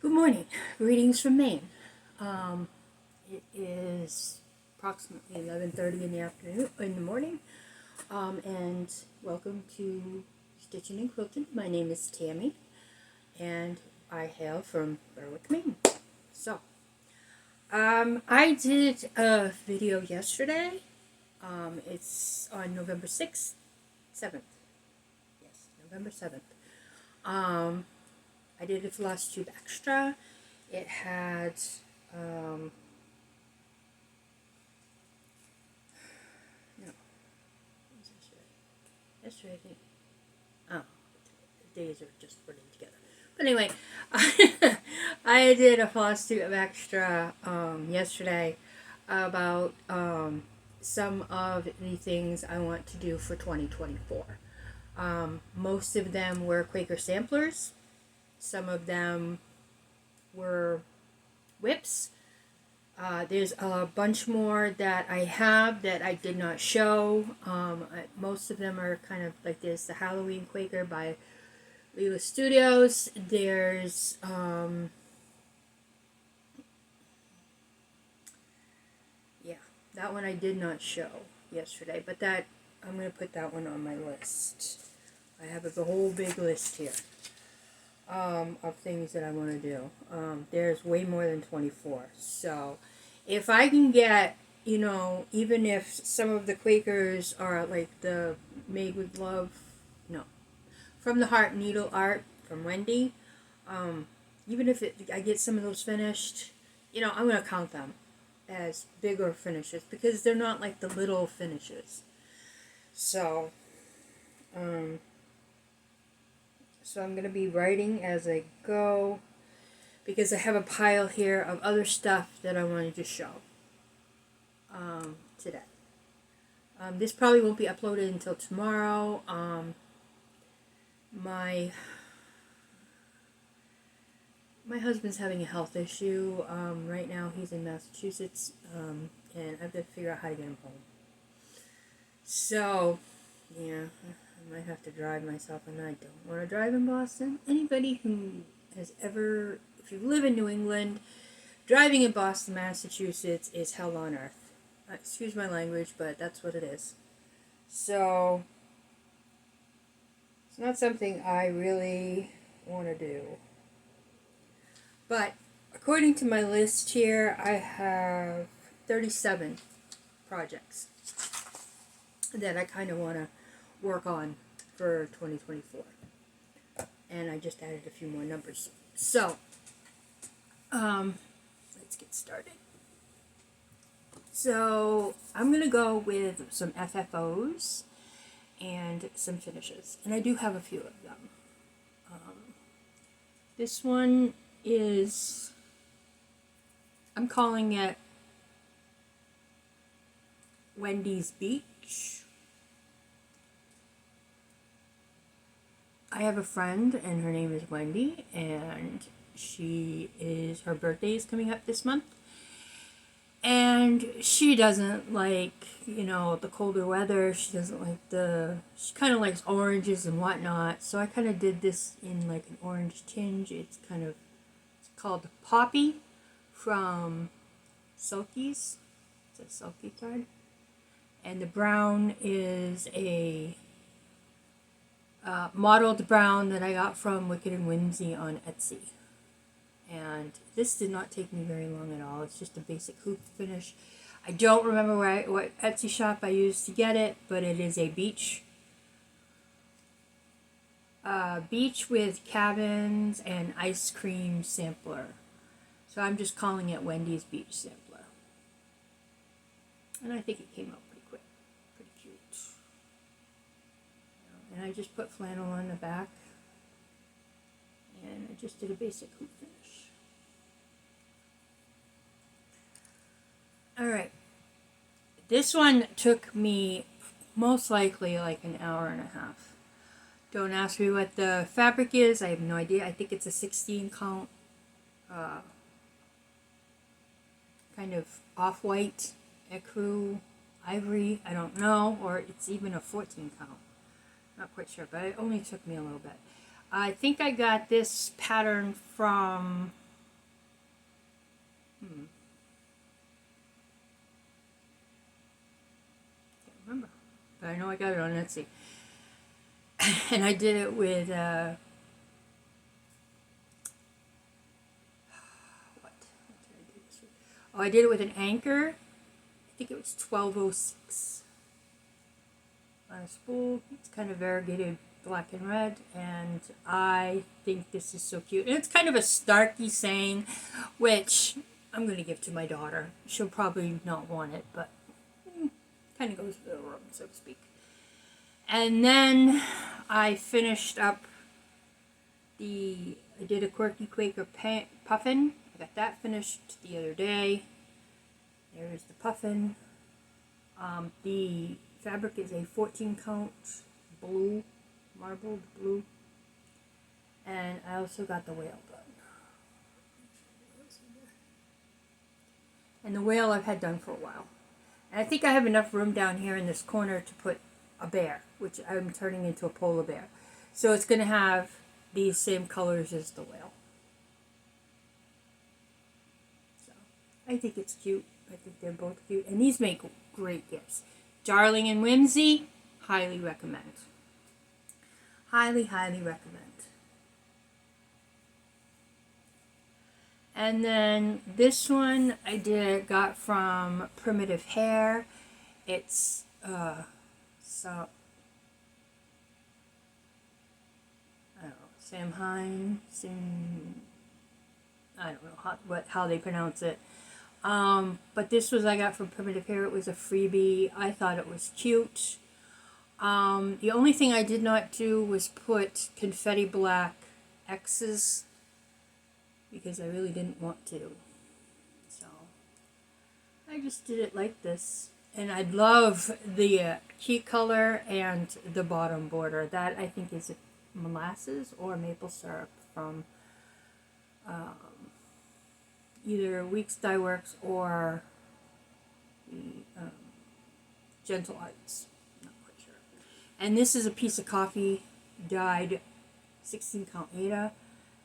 Good morning. Greetings from Maine. It is approximately 11:30 in the afternoon, in the morning, and welcome to Stitching and Quilting. My name is Tammy, and I hail from Berwick, Maine. So, I did a video yesterday. It's on November 6th, 7th. Yes, November 7th. I did a FlossTube Extra. It had, no, yesterday I think, oh, the days are just running together. But anyway, I did a FlossTube Extra yesterday about some of the things I want to do for 2024. Most of them were Quaker samplers. Some of them were WIPS. There's a bunch more that I have that I did not show. Most of them are kind of like this. The Halloween Quaker by Lila Studios. There's yeah, that one I did not show yesterday, but that I'm going to put that one on my list. I have a whole big list here of things that I want to do. There's way more than 24. So if I can get, even if some of the Quakers are like the Made with Love, no, From the Heart Needle Art from Wendy, even if I get some of those finished, I'm going to count them as bigger finishes because they're not like the little finishes. So, so I'm going to be writing as I go because I have a pile here of other stuff that I wanted to show today. This probably won't be uploaded until tomorrow. My husband's having a health issue. Right now he's in Massachusetts, and I have to figure out how to get him home. So, yeah, I might have to drive myself, and I don't want to drive in Boston. Anybody who has ever, if you live in New England, driving in Boston, Massachusetts is hell on earth. Excuse my language, but that's what it is. So, it's not something I really want to do. But, according to my list here, I have 37 projects that I kind of want to work on for 2024. And I just added a few more numbers. So, let's get started. So, I'm going to go with some FFOs and some finishes. And I do have a few of them. This one is, I'm calling it Wendy's Beach. I have a friend, and her name is Wendy, and her birthday is coming up this month. And she doesn't like, the colder weather. She doesn't like she kind of likes oranges and whatnot. So I kind of did this in like an orange tinge. It's called Poppy from Sulky's. It's a Sulky card. And the brown is a modeled brown that I got from Wicked and Whimsy on Etsy. And this did not take me very long at all. It's just a basic hoop finish. I don't remember what Etsy shop I used to get it, but it is a beach. Beach with cabins and ice cream sampler. So I'm just calling it Wendy's Beach Sampler. And I think it came out pretty quick. Pretty cute. And I just put flannel on the back. And I just did a basic hoop finish. Alright. This one took me most likely like an hour and a half. Don't ask me what the fabric is. I have no idea. I think it's a 16 count kind of off-white ecru ivory. I don't know. Or it's even a 14 count. Not quite sure, but it only took me a little bit. I think I got this pattern from Can't remember, but I know I got it on Etsy. And I did it with what did I do this with? Oh, I did it with an anchor. I think it was 1206 on a spool. It's kind of variegated black and red, and I think this is so cute. And it's kind of a snarky saying, which I'm going to give to my daughter. She'll probably not want it, but kind of goes with the room, so to speak. And then I finished up I did a Quirky Quaker puffin. I got that finished the other day. There's the puffin. The fabric is a 14 count blue, marbled blue. And I also got the whale done. And the whale I've had done for a while. And I think I have enough room down here in this corner to put a bear, which I'm turning into a polar bear. So it's going to have these same colors as the whale. So I think it's cute. I think they're both cute. And these make great gifts. Darling and Whimsy, highly recommend. Highly, highly recommend. And then this one I got from Primitive Hair. It's so I don't know, Sam Hine, I don't know how they pronounce it. But this I got from Primitive Hair. It was a freebie. I thought it was cute. The only thing I did not do was put confetti black X's because I really didn't want to. So I just did it like this. And I love the key color and the bottom border. That I think is molasses or maple syrup from either Weeks Dye Works or the Gentle Arts. Not quite sure. And this is a piece of coffee dyed 16 count Ada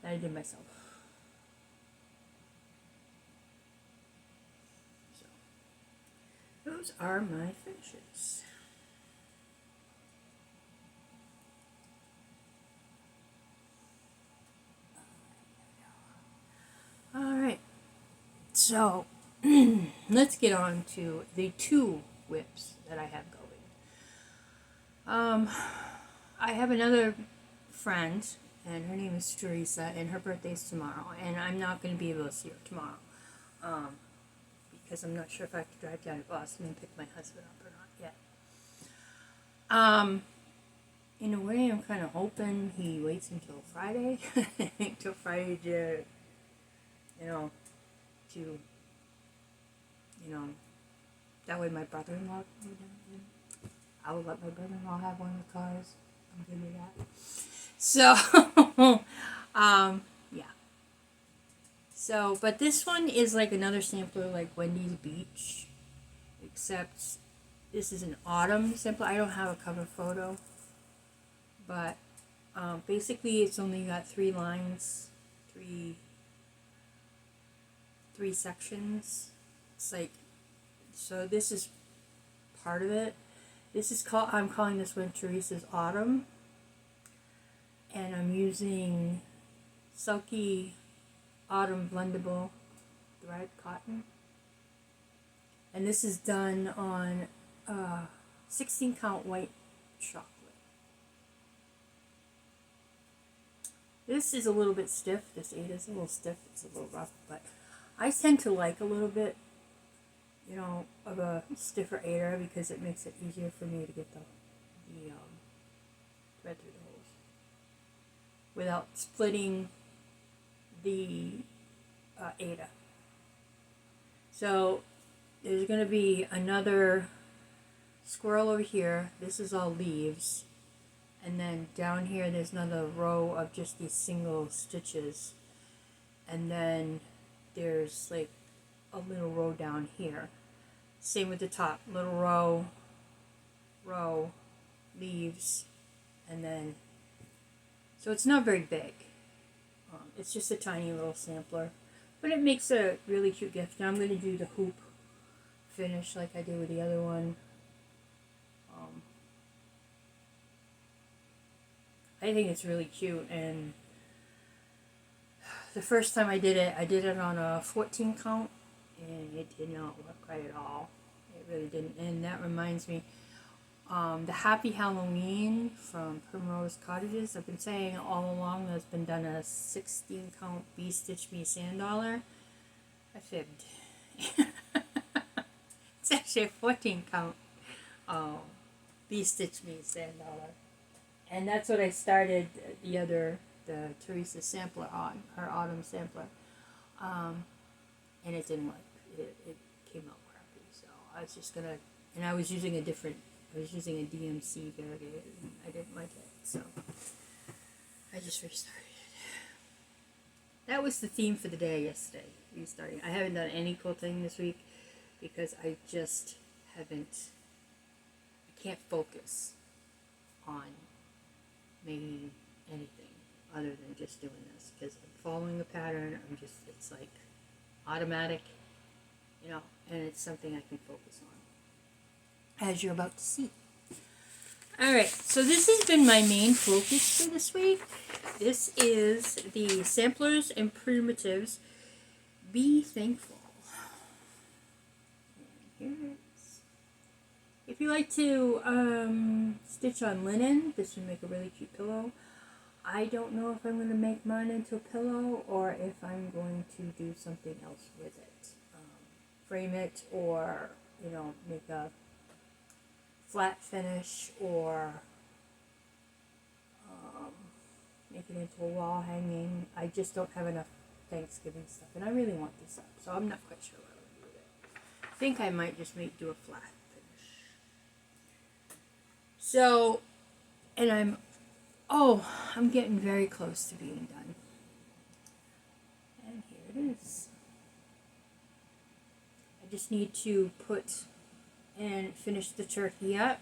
that I did myself. So those are my finishes. Alright, so let's get on to the 2 WIPs that I have going. I have another friend, and her name is Teresa, and her birthday's tomorrow, and I'm not going to be able to see her tomorrow, because I'm not sure if I have to drive down to Boston and pick my husband up or not yet. In a way, I'm kind of hoping he waits until Friday, until Friday to, that way my brother-in-law, I will let my brother-in-law have one of the cars. I'm good with that. So, yeah. So, but this one is like another sampler like Wendy's Beach, except this is an autumn sampler. I don't have a cover photo, but basically it's only got 3 lines, three sections. It's like, so this is part of it. This is I'm calling this one Teresa's Autumn, and I'm using Silky Autumn Blendable Thread Cotton, and this is done on 16 count white chocolate. This is a little bit stiff. This 8 is a little stiff. It's a little rough, but I tend to like a little bit, of a stiffer 8 because it makes it easier for me to get the thread through the holes without splitting the 8. So there's going to be another squirrel over here. This is all leaves. And then down here there's another row of just these single stitches. And then there's like a little row down here. Same with the top. Little row, leaves, and then, so it's not very big. It's just a tiny little sampler. But it makes a really cute gift. Now I'm going to do the hoop finish like I did with the other one. I think it's really cute, and the first time I did it on a 14 count, and it did not work right at all. It really didn't. And that reminds me, the Happy Halloween from Primrose Cottages, I've been saying all along that's been done a 16 count Bee Stitch Me Sand Dollar. I fibbed. It's actually a 14 count Bee Stitch Me Sand Dollar. And that's what I started the Teresa sampler on, her autumn sampler. And it didn't work. It came out crappy. So I was just gonna, and I was using a DMC variegated, and I didn't like it. So I just restarted it. That was the theme for the day yesterday, restarting. I haven't done any quilting this week because I just haven't, I can't focus on making anything other than just doing this because I'm following a pattern. It's like automatic, and it's something I can focus on, as you're about to see. Alright, so this has been my main focus for this week. This is the Samplers and Primitives Be Thankful. And here it is. If you like to stitch on linen, this would make a really cute pillow. I don't know if I'm going to make mine into a pillow or if I'm going to do something else with it. Frame it, or, make a flat finish, or make it into a wall hanging. I just don't have enough Thanksgiving stuff, and I really want this up, so I'm not quite sure what I'm going to do with it. I think I might just do a flat finish. So, and I'm getting very close to being done. And here it is. I just need to put and finish the turkey up.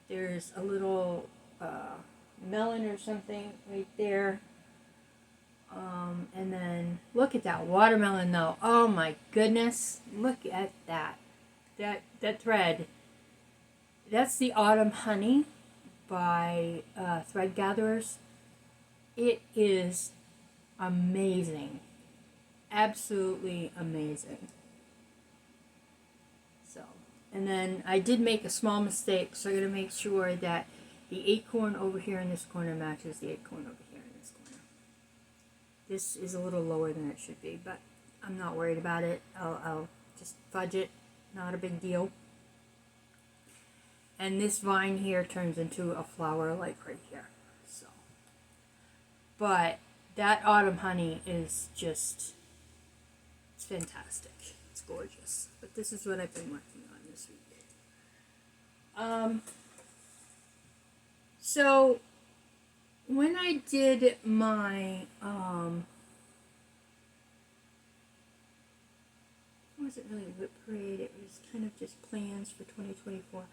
There's a little melon or something right there. And then look at that watermelon though. Oh my goodness. Look at that. That thread. That's the Autumn Honey by Thread Gatherers. It is amazing. Absolutely amazing. So, and then I did make a small mistake, so I'm going to make sure that the acorn over here in this corner matches the acorn over here in this corner. This is a little lower than it should be, but I'm not worried about it. I'll just fudge it. Not a big deal. And this vine here turns into a flower like right here. So, but that Autumn Honey is just, it's fantastic. It's gorgeous. But this is what I've been working on this week. So when I did my it wasn't really WIP parade, it was kind of just plans for 2024.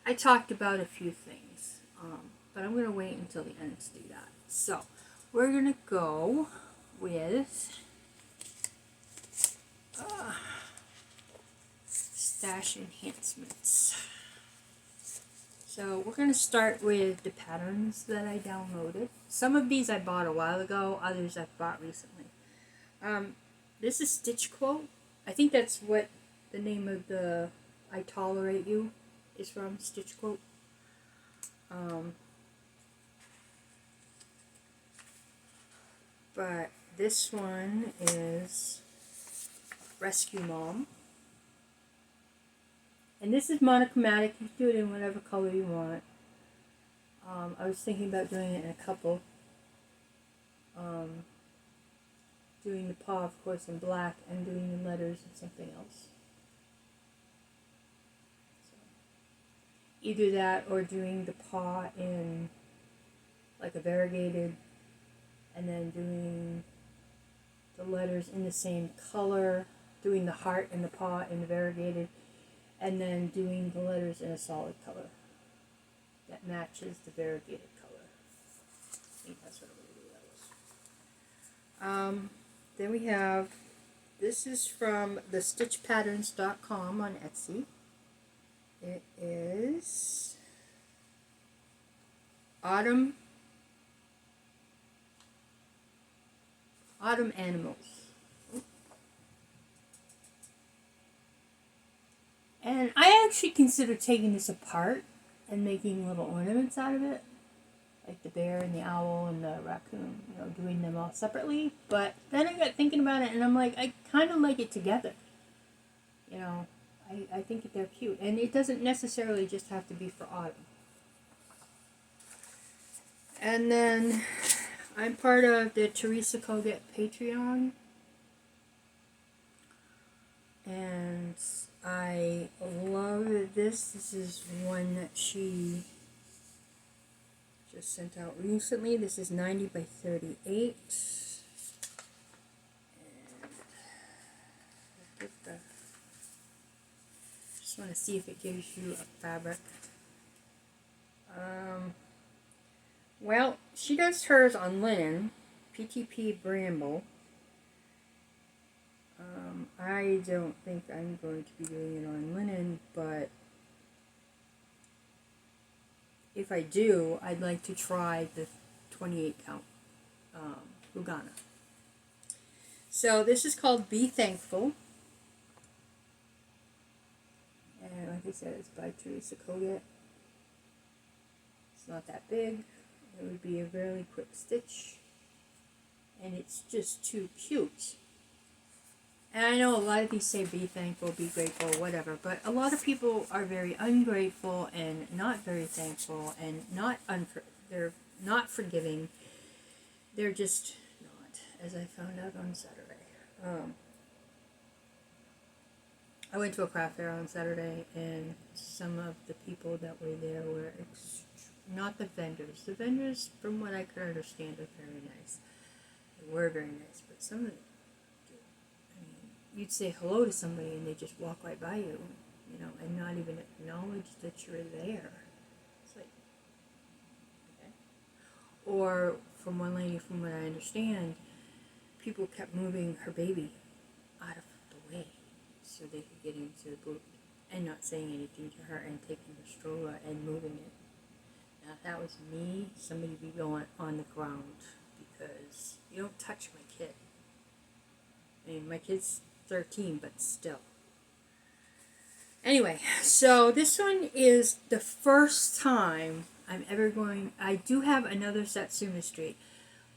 I talked about a few things, but I'm going to wait until the end to do that. So we're going to go with stash enhancements. So we're going to start with the patterns that I downloaded. Some of these I bought a while ago, others I've bought recently. This is Stitch Quote. I think that's what the name of the I Tolerate You is from, Stitch Quote. But this one is Rescue Mom. And this is monochromatic. You can do it in whatever color you want. I was thinking about doing it in a couple. Doing the paw, of course, in black, and doing the letters in something else. So, either that or doing the paw in like a variegated, and then doing the letters in the same color, doing the heart and the paw in the variegated, and then doing the letters in a solid color that matches the variegated color. I think that's what I'm going to do that with. Then we have, this is from thestitchpatterns.com on Etsy. It is Autumn Animals. And I actually considered taking this apart and making little ornaments out of it. Like the bear and the owl and the raccoon, you know, doing them all separately. But then I got thinking about it and I'm like, I kind of like it together. You know, I think that they're cute. And it doesn't necessarily just have to be for autumn. And then I'm part of the Teresa Koget Patreon. And I love this. This is one that she just sent out recently. This is 90 by 38. And just want to see if it gives you a fabric. Well, she does hers on linen, PTP Bramble. I don't think I'm going to be doing it on linen, but if I do, I'd like to try the 28 count Lugana. So this is called Be Thankful. And like I said, it's by Teresa Koget. It's not that big. It would be a really quick stitch. And it's just too cute. And I know a lot of these say be thankful, be grateful, whatever, but a lot of people are very ungrateful and not very thankful and they're not forgiving. They're just not, as I found out on Saturday. I went to a craft fair on Saturday and some of the people that were there were not the vendors. The vendors, from what I could understand, are very nice. They were very nice, but some of them, you'd say hello to somebody and they just walk right by you, you know, and not even acknowledge that you're there. It's like, okay. Or from one lady, from what I understand, people kept moving her baby out of the way so they could get into the booth and not saying anything to her and taking her stroller and moving it. Now, if that was me, somebody would be going on the ground because you don't touch my kid. I mean, my kid's 13, but still. Anyway, so this one is the first time I'm ever going. I do have another Satsuma Street,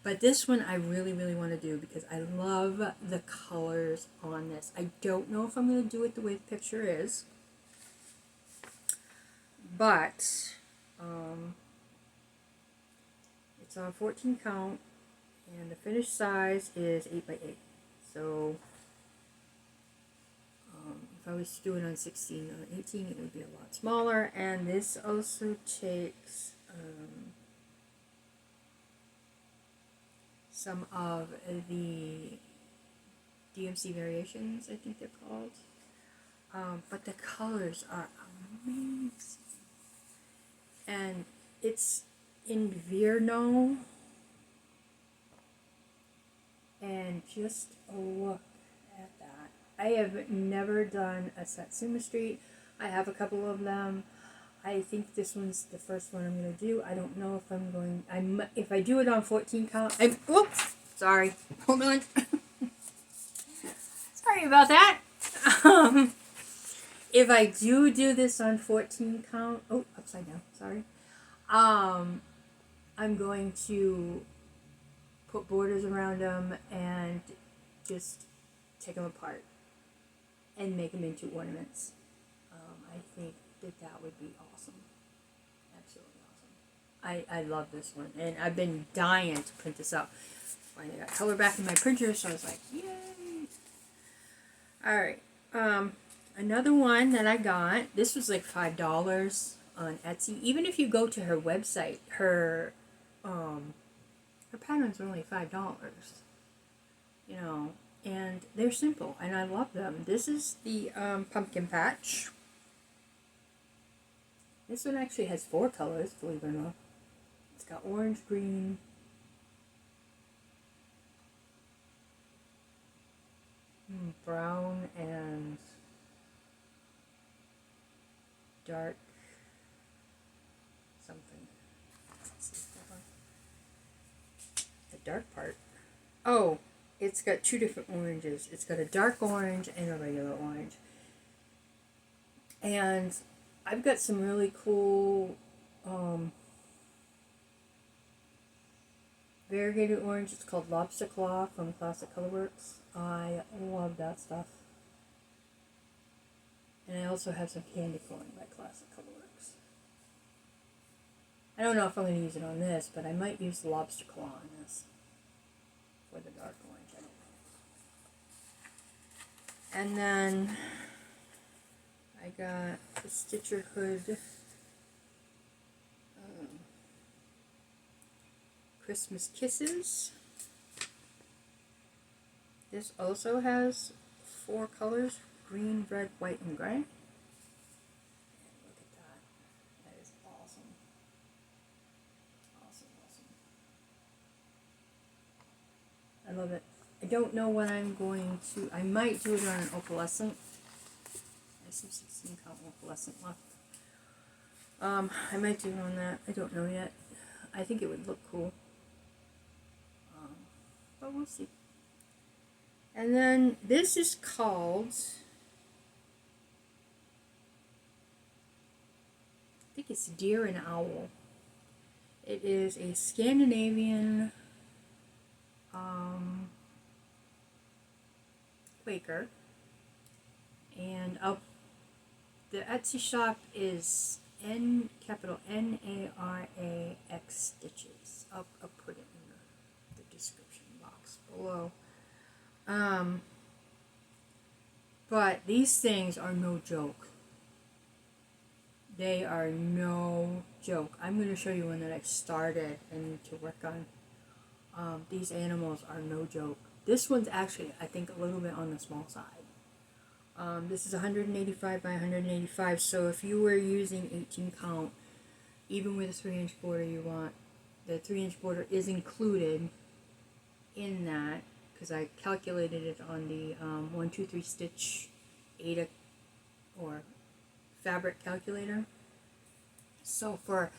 but this one I really, really want to do because I love the colors on this. I don't know if I'm going to do it the way the picture is, but it's on 14 count, and the finished size is 8 by 8. So if I was to do it on 16 or 18, it would be a lot smaller. And this also takes some of the DMC variations, I think they're called. But the colors are amazing. And it's in Virno. And just look at that. I have never done a Satsuma Street. I have a couple of them. I think this one's the first one I'm going to do. I don't know if I'm going... if I do it on 14 count... Oops! Sorry. Hold on. Sorry about that. If I do this on 14 count... Oh, upside down. Sorry. I'm going to put borders around them and just take them apart and make them into ornaments. I think that would be awesome. Absolutely awesome. I love this one, and I've been dying to print this out. Finally got color back in my printer, so I was like, yay! Alright, another one that I got, this was like $5 on Etsy. Even if you go to her website, her patterns are only $5, you know, and they're simple, and I love them. This is the pumpkin patch. This one actually has 4 colors, believe it or not. It's got orange, green, dark something. Let's see, hold on. The dark part. Oh, it's got two different oranges. It's got a dark orange and a regular orange. And I've got some really cool variegated orange. It's called Lobster Claw from Classic Colorworks. I love that stuff. And I also have some Candy Corn by Classic Colorworks. I don't know if I'm going to use it on this, but I might use the Lobster Claw on this for the dark orange. I don't know. And then I got the Stitcher Hood Christmas Kisses. This also has 4 colors, green, red, white, and gray. And look at that. That is awesome. Awesome, awesome. I love it. I don't know when I'm going to, I might do it on an opalescent. I have some 16 count opalescent left. I might do it on that. I don't know yet. I think it would look cool. But we'll see. And then this is called, I think it's Deer and Owl. It is a Scandinavian Quaker. And the Etsy shop is capital N-A-R-A-X Stitches. I'll put it in the description box below. But these things are no joke. They are no joke. I'm going to show you one that I've started and to work on. These animals are no joke. This one's actually, I think, a little bit on the small side. This is 185 by 185, so if you were using 18 count, even with a 3-inch border, you want, the 3-inch border is included in that, because I calculated it on the 123 stitch Ada or fabric calculator. So for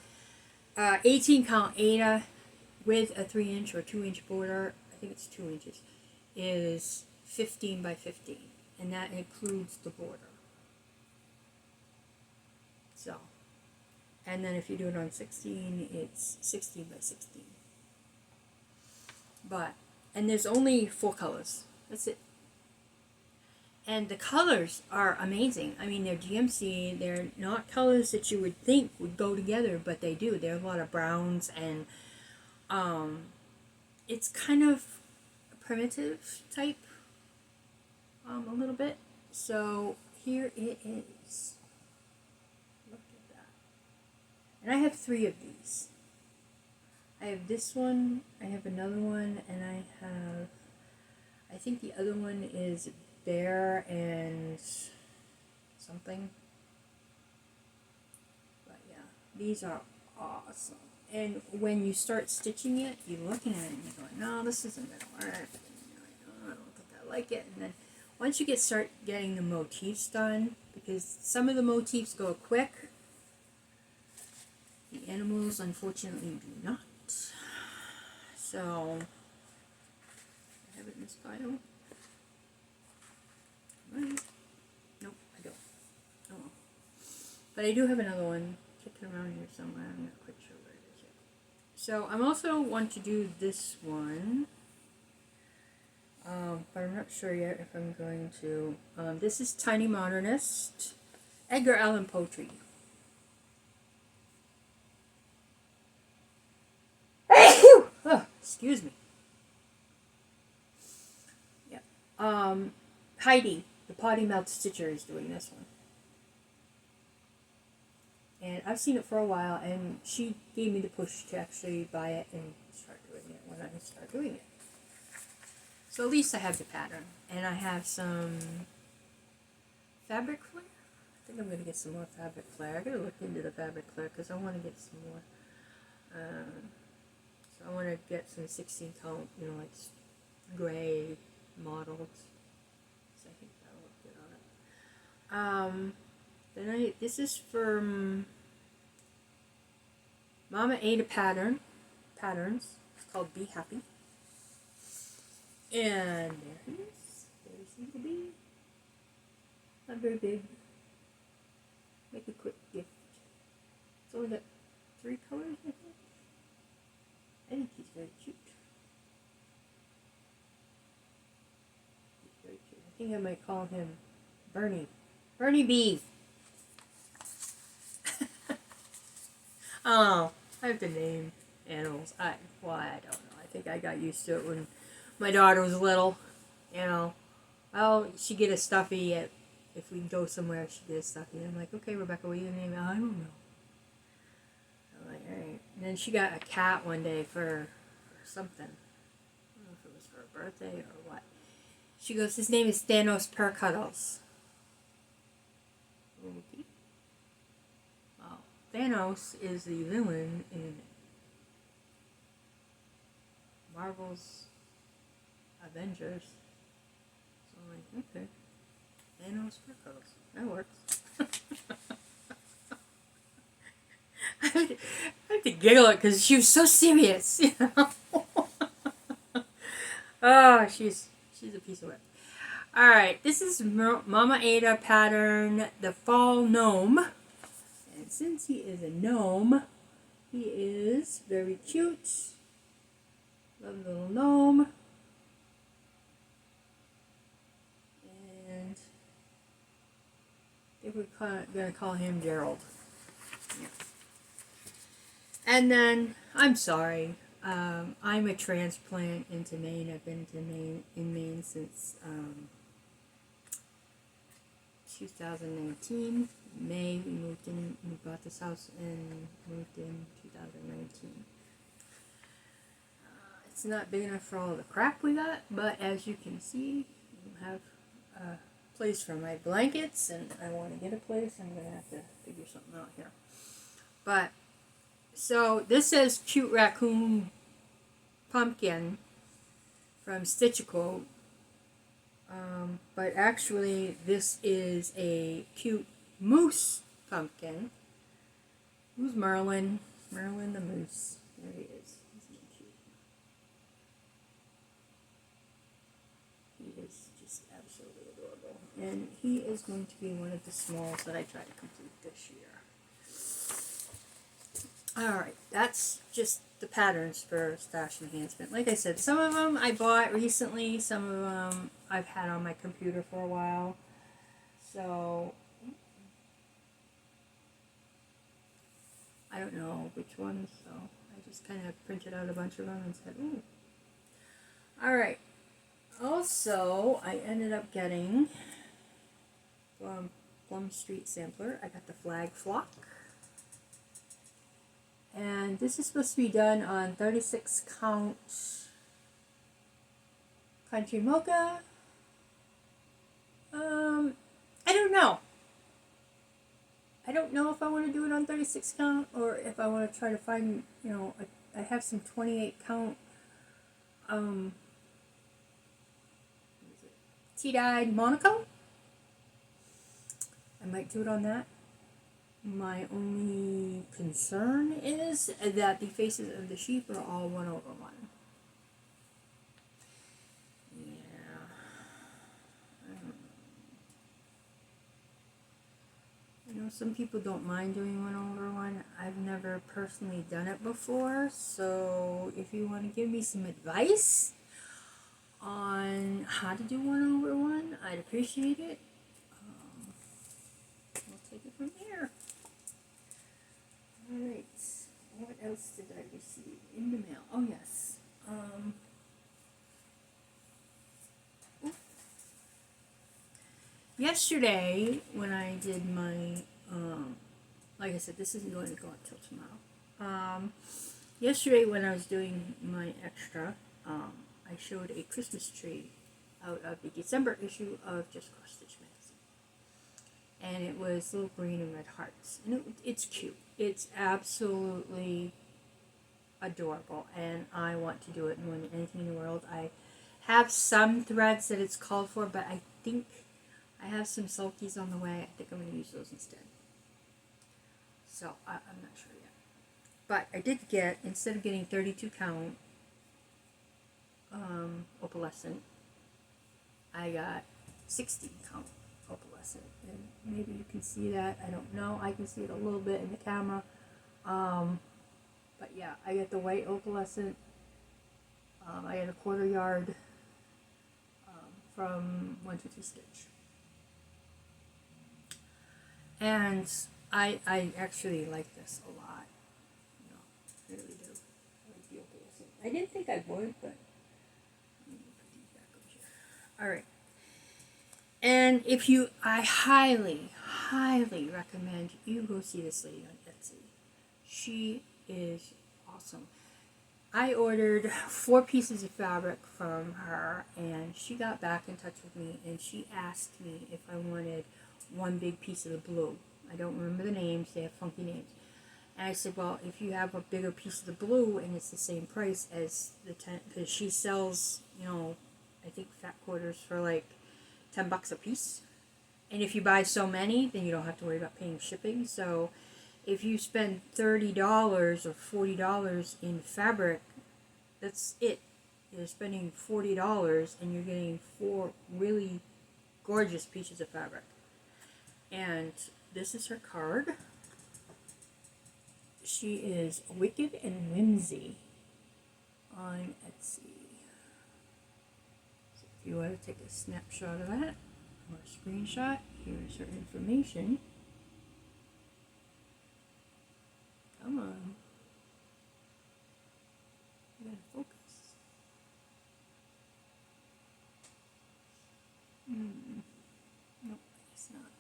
18 count Ada with a 3-inch or 2-inch border, I think it's 2 inches, is 15 by 15, and that includes the border. So, and then if you do it on 16, it's 16 by 16. But, and there's only 4 colors. That's it. And the colors are amazing. I mean, they're GMC. They're not colors that you would think would go together, but they do. There are a lot of browns, and it's kind of a primitive type, a little bit. So here it is. Look at that. And I have 3 of these. I have this one, I have another one, and I think the other one is Bear and something. But yeah, these are awesome. And when you start stitching it, you're looking at it and you're going, no, this isn't going to work. I don't think I like it. And then once you start getting the motifs done, because some of the motifs go quick, the animals unfortunately do not. So, I have it in this pile. Right. Nope, I don't. Oh well. But I do have another one kicking around here somewhere. I'm not quite sure where it is yet. So, I'm also want to do this one. But I'm not sure yet if I'm going to. This is Tiny Modernist, Edgar Allan Poe treaty. Oh, excuse me. Yeah. Heidi, the Potty Mouth Stitcher, is doing this one. And I've seen it for a while, and she gave me the push to actually buy it and start doing it when I start doing it. So at least I have the pattern. And I have some fabric flare. I think I'm going to get some more fabric flare. I got to look into the fabric flare because I want to get some more. So I want to get some 16 count, like gray modeled. So I think that'll look good on it. Then this is from Mama Ada Patterns. It's called Be Happy. And there he is. There he seems to be. Not very big. Make a quick gift. It's only got 3 colors, I think. I think he's very cute. He's very cute. I think I might call him Bernie. Bernie B. Oh, I have to name animals. I don't know. I think I got used to it when my daughter was little. You know, well, she get a stuffy if we go somewhere. She get a stuffy. I'm like, okay, Rebecca, what are you gonna name it? I don't know. I'm like, all right. And then she got a cat one day for something. I don't know if it was for her birthday or what. She goes, his name is Thanos Per Cuddles. Okay. Well, Thanos is the villain in Marvel's Avengers. So I'm like, okay. Thanos Per Cuddles. That works. I have to giggle it because she was so serious, you know. Oh, she's a piece of work. Alright, this is Mama Ada pattern, the Fall Gnome. And since he is a gnome, he is very cute. Lovely little gnome. And I think we're going to call him Gerald. Yeah. And then, I'm sorry, I'm a transplant into Maine. I've been in Maine since 2019. May we moved in, we bought this house and moved in 2019. It's not big enough for all the crap we got, but as you can see, we have a place for my blankets, and I want to get a place. I'm going to have to figure something out here. But, so this says Cute Raccoon Pumpkin from Stitch-A-Quote. But actually, this is a cute moose pumpkin. Who's Merlin? Merlin the moose. There he is. Isn't he cute? He is just absolutely adorable. And he is going to be one of the smalls that I try to complete this year. Alright, that's just the patterns for stash enhancement. Like I said, some of them I bought recently, some of them I've had on my computer for a while. So, I don't know which ones, so I just kind of printed out a bunch of them and said, ooh. Alright, also, I ended up getting Plum Street Sampler. I got the Flag Flock. And this is supposed to be done on 36 count Country Mocha. I don't know. I don't know if I want to do it on 36 count or if I want to try to find, you know, I have some 28 count tea-dyed Monaco. I might do it on that. My only concern is that the faces of the sheep are all 1/1. Yeah. I don't know. You know, some people don't mind doing 1/1. I've never personally done it before, so if you want to give me some advice on how to do 1/1, I'd appreciate it. We'll take it from there. Alright, what else did I receive in the mail? Oh yes, yesterday when I did my, like I said, this isn't going to go until tomorrow. Yesterday when I was doing my extra, I showed a Christmas tree out of the December issue of Just Cross Stitch magazine. And it was little green and red hearts. And it's cute. It's absolutely adorable. And I want to do it more than anything in the world. I have some threads that it's called for, but I think I have some sulkies on the way. I think I'm going to use those instead. So, I'm not sure yet. But I did get, instead of getting 32 count opalescent, I got 16 count opalescent. And maybe you can see that. I don't know. I can see it a little bit in the camera. But yeah, I get the white opalescent. I get a 1/4 yard from 123 Stitch. And I actually like this a lot. You know, I really do. I like the opalescent. I didn't think I would, but let me put these back over here. Alright. And if you, I highly, highly recommend you go see this lady on Etsy. She is awesome. I ordered 4 pieces of fabric from her, and she got back in touch with me, and she asked me if I wanted one big piece of the blue. I don't remember the names, they have funky names. And I said, well, if you have a bigger piece of the blue, and it's the same price as the 10, because she sells, you know, I think fat quarters for like $10 a piece. And if you buy so many, then you don't have to worry about paying shipping. So if you spend $30 or $40 in fabric, that's it. You're spending $40 and you're getting 4 really gorgeous pieces of fabric. And this is her card. She is Wicked and Whimsy on Etsy. So if you want to take a snapshot of that or a screenshot, here's her information. Come on. You gotta focus. Nope, it's not.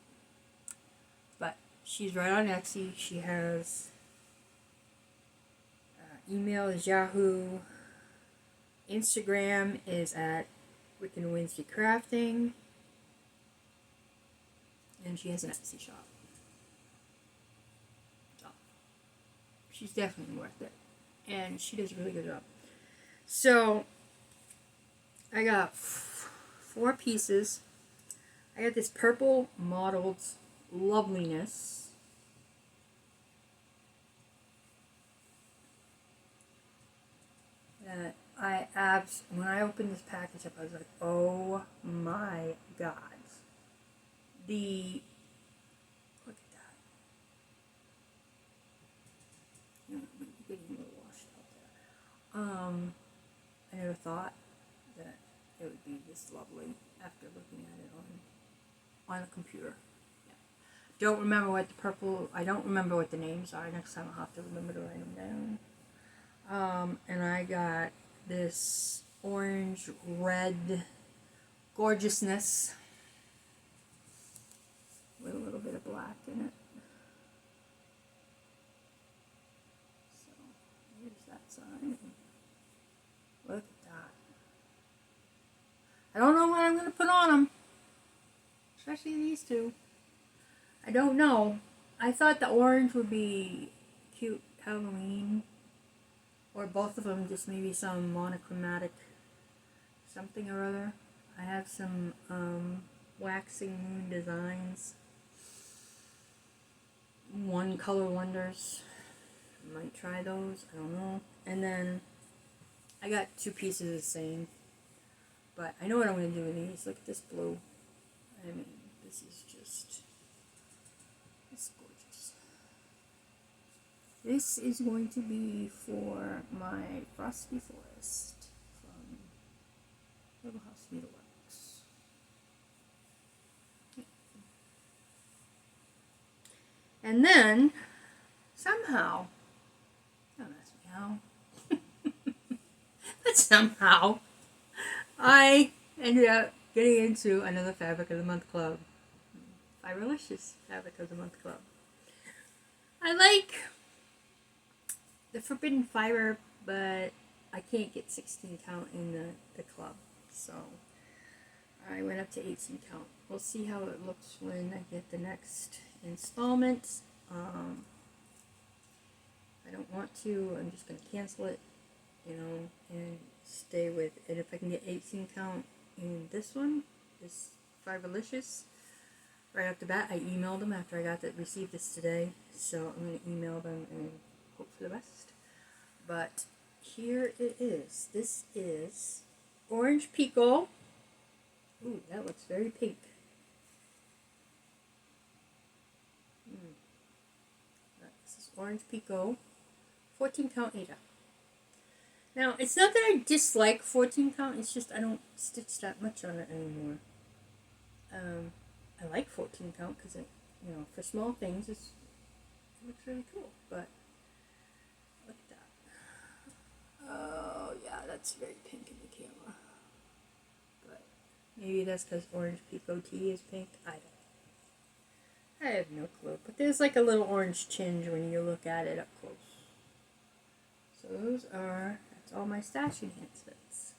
But she's right on Etsy. She has email is Yahoo. Instagram is at Wicked and Whimsy Crafting. And she has an Etsy shop. So she's definitely worth it. And she does a really good job. So I got 4 pieces. I got this purple mottled loveliness. That when I opened this package up, I was like, oh my god. Look at that. You know, it might be getting a little washed out there. I never thought that it would be this lovely after looking at it on a computer. Yeah. Don't remember what the purple, I don't remember what the names are. Next time I'll have to remember to write them down. And I got this orange red gorgeousness with a little bit of black in it. So here's that side. Look at that. I don't know what I'm going to put on them. Especially these two. I don't know. I thought the orange would be cute Halloween. Or both of them, just maybe some monochromatic something or other. I have some waxing moon designs. One color wonders. Might try those. I don't know. And then I got 2 pieces of the same. But I know what I'm going to do with these. Look at this blue. I mean, this is just, it's gorgeous. This is going to be for my Frosty Forest from Little House Needleworks. Yeah. And then, somehow, don't ask me how, but somehow, I ended up getting into another Fabric of the Month Club. Firelicious Fabric of the Month Club. I like the Forbidden Fiber, but I can't get 16 count in the club. So I went up to 18 count. We'll see how it looks when I get the next installment. I don't want to. I'm just going to cancel it, you know, and stay with it. If I can get 18 count in this one, this Firelicious, right off the bat. I emailed them after I received this today, so I'm going to email them and hope for the best. But here it is. This is Orange Pico. Ooh, that looks very pink. This is Orange Pico 14 count Ada. Now, it's not that I dislike 14 count, it's just I don't stitch that much on it anymore. I like 14 count because it, you know, for small things, it looks really cool, but look at that. Oh, yeah, that's very pink in the camera. But maybe that's because Orange Pico Tea is pink. I have no clue, but there's like a little orange tinge when you look at it up close. So that's all my stash enhancements.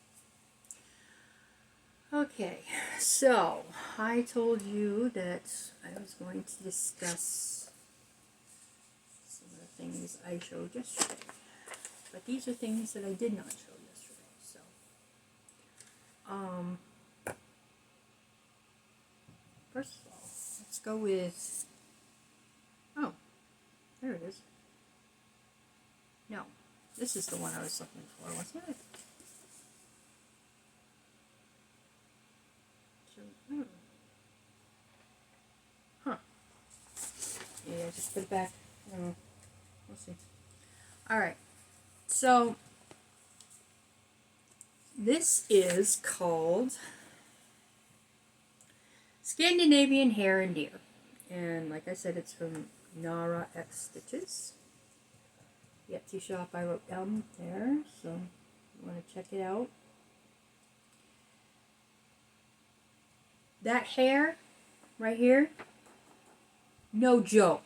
Okay, so I told you that I was going to discuss some of the things I showed yesterday, but these are things that I did not show yesterday. So, first of all, let's go with, oh, there it is. No, this is the one I was looking for, wasn't it? Huh. Yeah, just put it back. We'll see. Alright. So, this is called Scandinavian Hair and Deer. And like I said, it's from Nara X Stitches. The Etsy shop I wrote down there, so you want to check it out. That hair right here, no joke.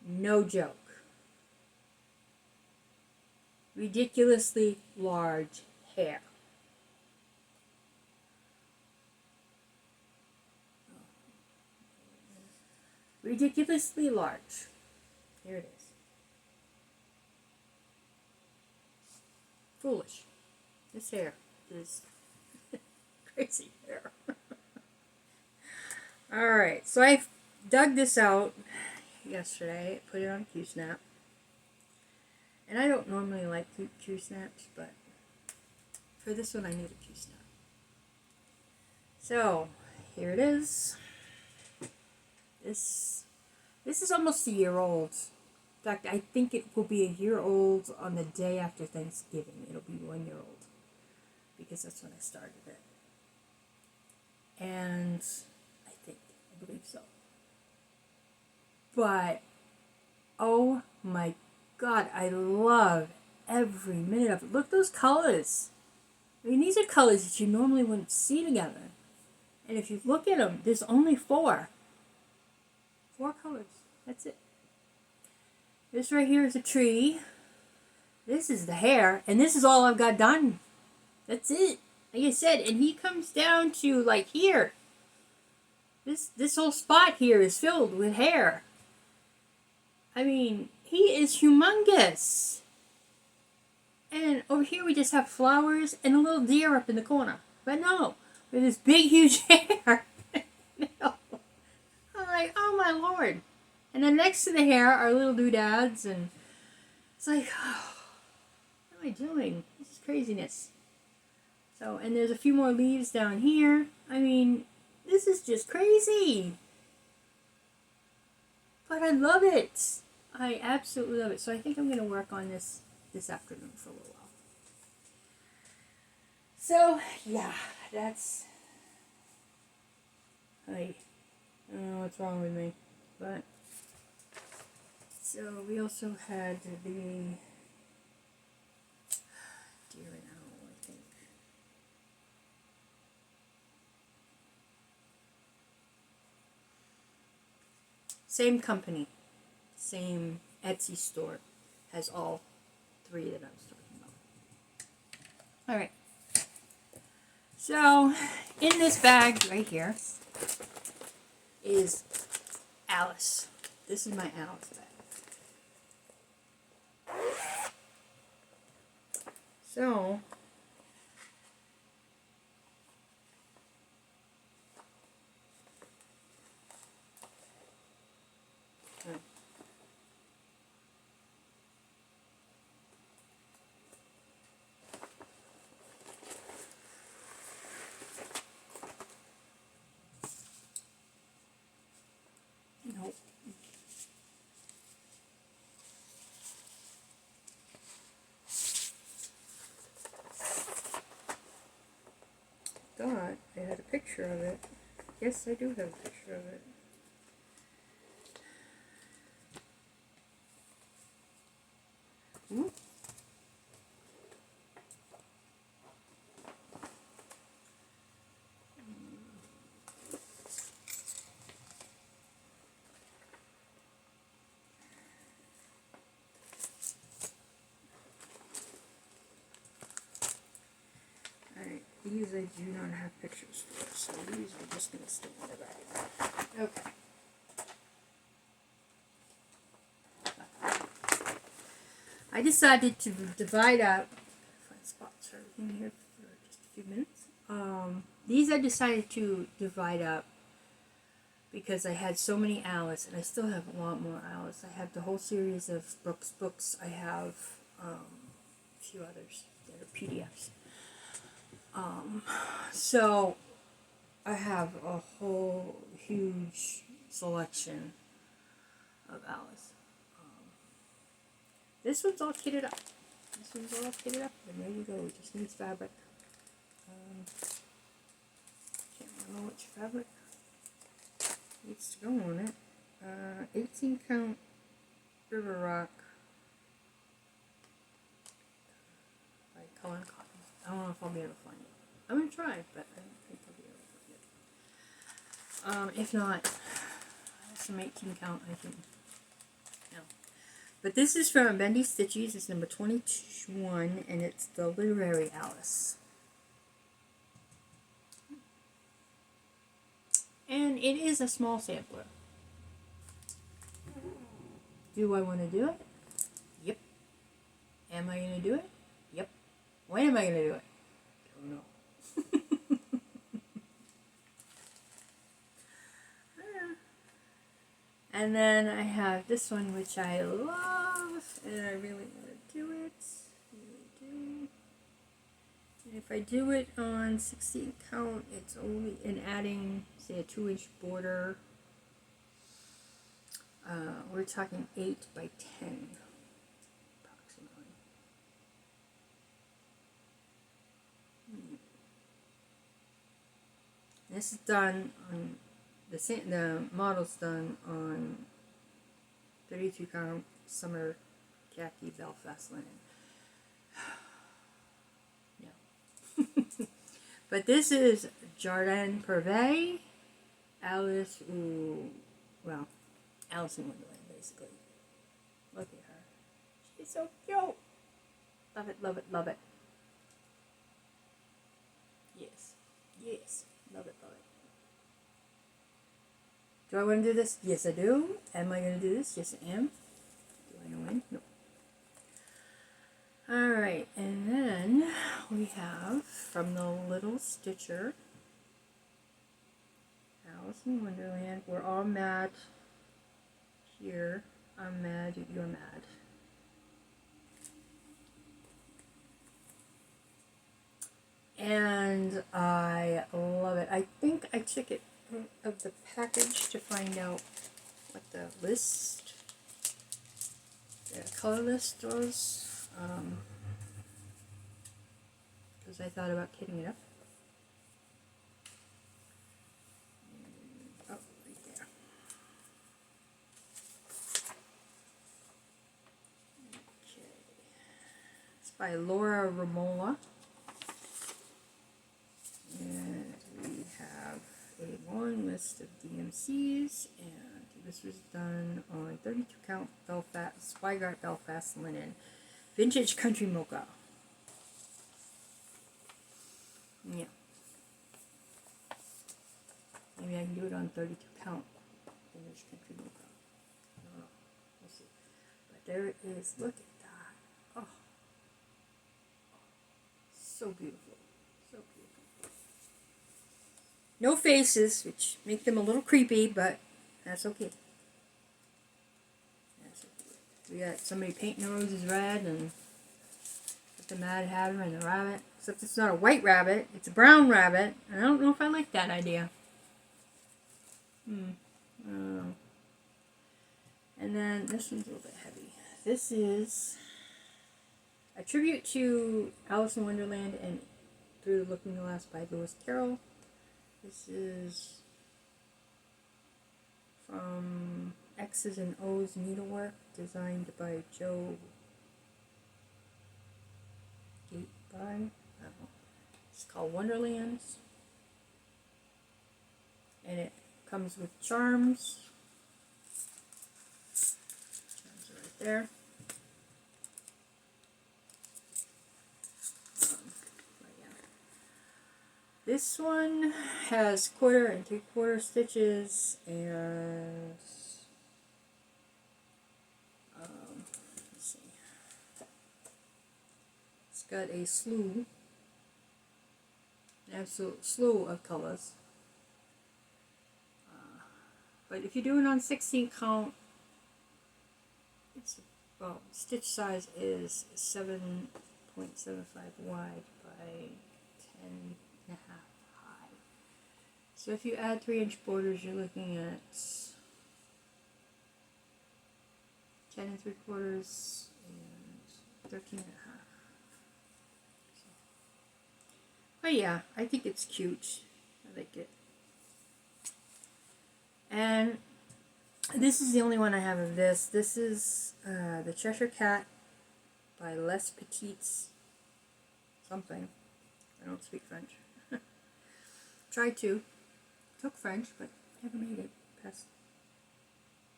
No joke. Ridiculously large hair. Ridiculously large. Here it is. Foolish. This hair is crazy hair. Alright, so I dug this out yesterday, put it on Q-Snap. And I don't normally like Q-Snaps, but for this one I need a Q-Snap. So, here it is. This is almost a year old. In fact, I think it will be a year old on the day after Thanksgiving. It'll be 1 year old. Because that's when I started it. And I believe so. But, oh my God, I love every minute of it. Look at those colors. I mean, these are colors that you normally wouldn't see together. And if you look at them, there's only 4. 4 colors. That's it. This right here is a tree. This is the hair. And this is all I've got done. That's it. Like I said, and he comes down to like here. This whole spot here is filled with hair. I mean, he is humongous. And over here we just have flowers and a little deer up in the corner. But no, with this big huge hair. No. I'm like, oh my Lord. And then next to the hair are little doodads, and it's like, oh, what am I doing? This is craziness. So, and there's a few more leaves down here. I mean, this is just crazy. But I love it. I absolutely love it. So I think I'm going to work on this afternoon for a little while. So, yeah, that's... I don't know what's wrong with me, but... So, we also had the deer and owl, I think. Same company, same Etsy store, has all 3 that I was talking about. Alright. So, in this bag right here is Alice. This is my Alice bag. So, thought I had a picture of it. Yes, I do have a picture of it. Ooh. Alright, these I do not have pictures for, so these are just going to stay in the bag. Okay. I decided to divide up, find spots for everything here for just a few minutes. These I decided to divide up because I had so many Alice, and I still have a lot more Alice. I have the whole series of Brooks books. I have a few others that are PDFs. So I have a whole huge selection of Alice. This one's all kitted up. And there you go. It just needs fabric. Can't remember which fabric needs to go on it. 18 count River Rock by Cullen Cotton. I don't know if I'll be able to find it. I'm going to try, but I don't think I'll be able to find it. If not, some 18 count, I think. No. But this is from Bendy Stitches. It's number 21, and it's the Literary Alice. And it is a small sampler. Do I want to do it? Yep. Am I going to do it? Yep. When am I going to do it? Don't know. And then I have this one, which I love, and I really want to do it. Really do. And if I do it on 16 count, it's only in adding, say, a 2-inch border. We're talking 8 by 10, approximately. This is done on the model's done on 32 count summer khaki Belfast linen. No. But this is Jardin Pervey, Alice in Wonderland, basically. Look at her. She's so cute. Love it, love it, love it. Yes. Yes. Love it, love it. Do I want to do this? Yes, I do. Am I going to do this? Yes, I am. Do I know when? No. Alright, and then we have from the Little Stitcher, Alice in Wonderland. We're all mad here. I'm mad, you're mad. And I love it. I think I took it of the package to find out what the list, the color list was, because I thought about kitting it up. Oh, right there. Okay. It's by Laura Romola. And we have a long list of DMCs, and this was done on 32 count Belfast, Swigart Belfast linen, vintage country mocha. Yeah. Maybe I can do it on 32 count vintage country mocha. I don't know. We'll see. But there it is. Look at that. Oh. So beautiful. No faces, which make them a little creepy, but that's okay. That's okay. We got somebody painting the roses red, and with the Mad Hatter and the rabbit. Except it's not a white rabbit, it's a brown rabbit. And I don't know if I like that idea. I don't know. And then this one's a little bit heavy. This is a tribute to Alice in Wonderland and Through the Looking Glass by Lewis Carroll. This is from X's and O's Needlework, designed by Joe Gateby. I don't know. It's called Wonderlands. And it comes with charms. Charms are right there. This one has 1/4 and 3/4 stitches, and let's see, it's got a slew, an absolute slew of colors. But if you do it on 16 count, it's, well, stitch size is 7.75 wide by 10.5 high. So if you add 3-inch borders, you're looking at 10 3/4 and 13.5. But yeah, I think it's cute. I like it. And this is the only one I have of this. This is the Cheshire Cat by Les Petits something. I don't speak French. Tried to. Took French, but never made it past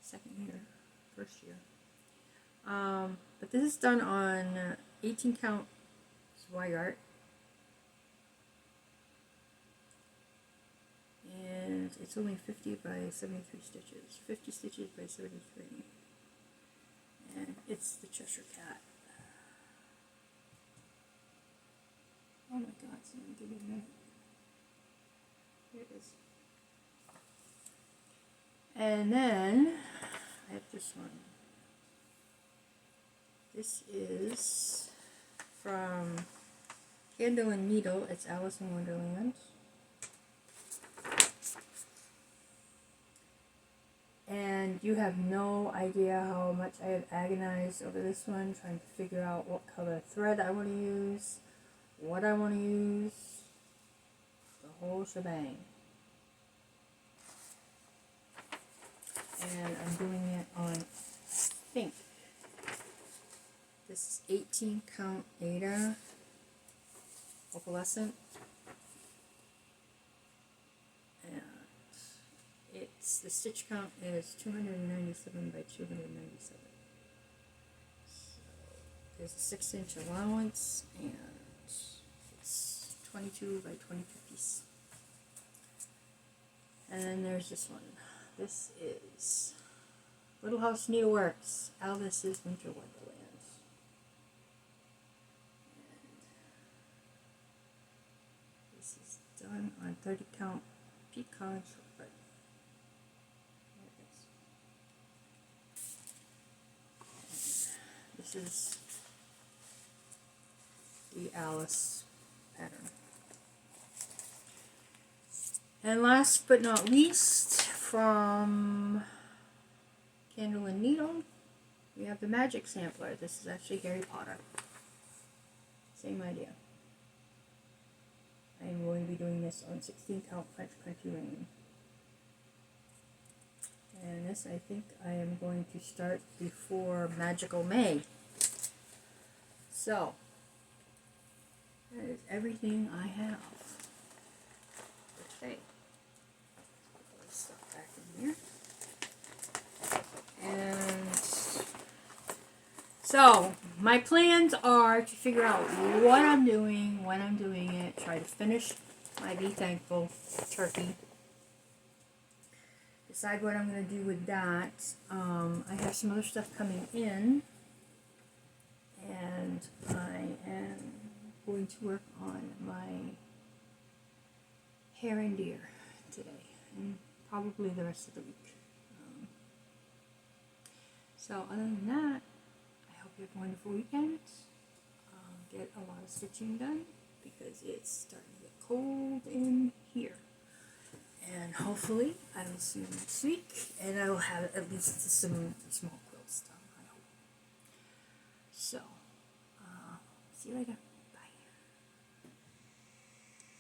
second year, first year. But this is done on 18 count wide art. And it's only 50 by 73 stitches. 50 stitches by 73. And it's the Cheshire Cat. Oh my god, so give me a minute. Here it is. And then I have this one. This is from Candle and Needle. It's Alice in Wonderland. And you have no idea how much I have agonized over this one, trying to figure out what color thread I want to use, what I want to use, the whole shebang. And I'm doing it on, I think, this is 18 count Ada Opalescent. And it's, the stitch count is 297 by 297. So there's a 6-inch allowance, and it's 22 by 22 piece. And then there's this one. This is Little House Needleworks, Alice's Winter Wonderland. And this is done on 30 count pecan shortbread. This is the Alice pattern. And last but not least, from Candle and Needle, we have the Magic Sampler. This is actually Harry Potter. Same idea. I'm going to be doing this on 16 count French Country Rain. And this, I think I am going to start before Magical May. So, that is everything I have for today. Put this stuff back in here. And so, my plans are to figure out what I'm doing, when I'm doing it, try to finish my Be Thankful turkey. Decide what I'm going to do with that. I have some other stuff coming in, and I am going to work on my hare and deer today, and probably the rest of the week. So other than that, I hope you have a wonderful weekend. Get a lot of stitching done, because it's starting to get cold in here. And hopefully I will see you next week, and I will have at least some small quilts done, I hope. So, see you later.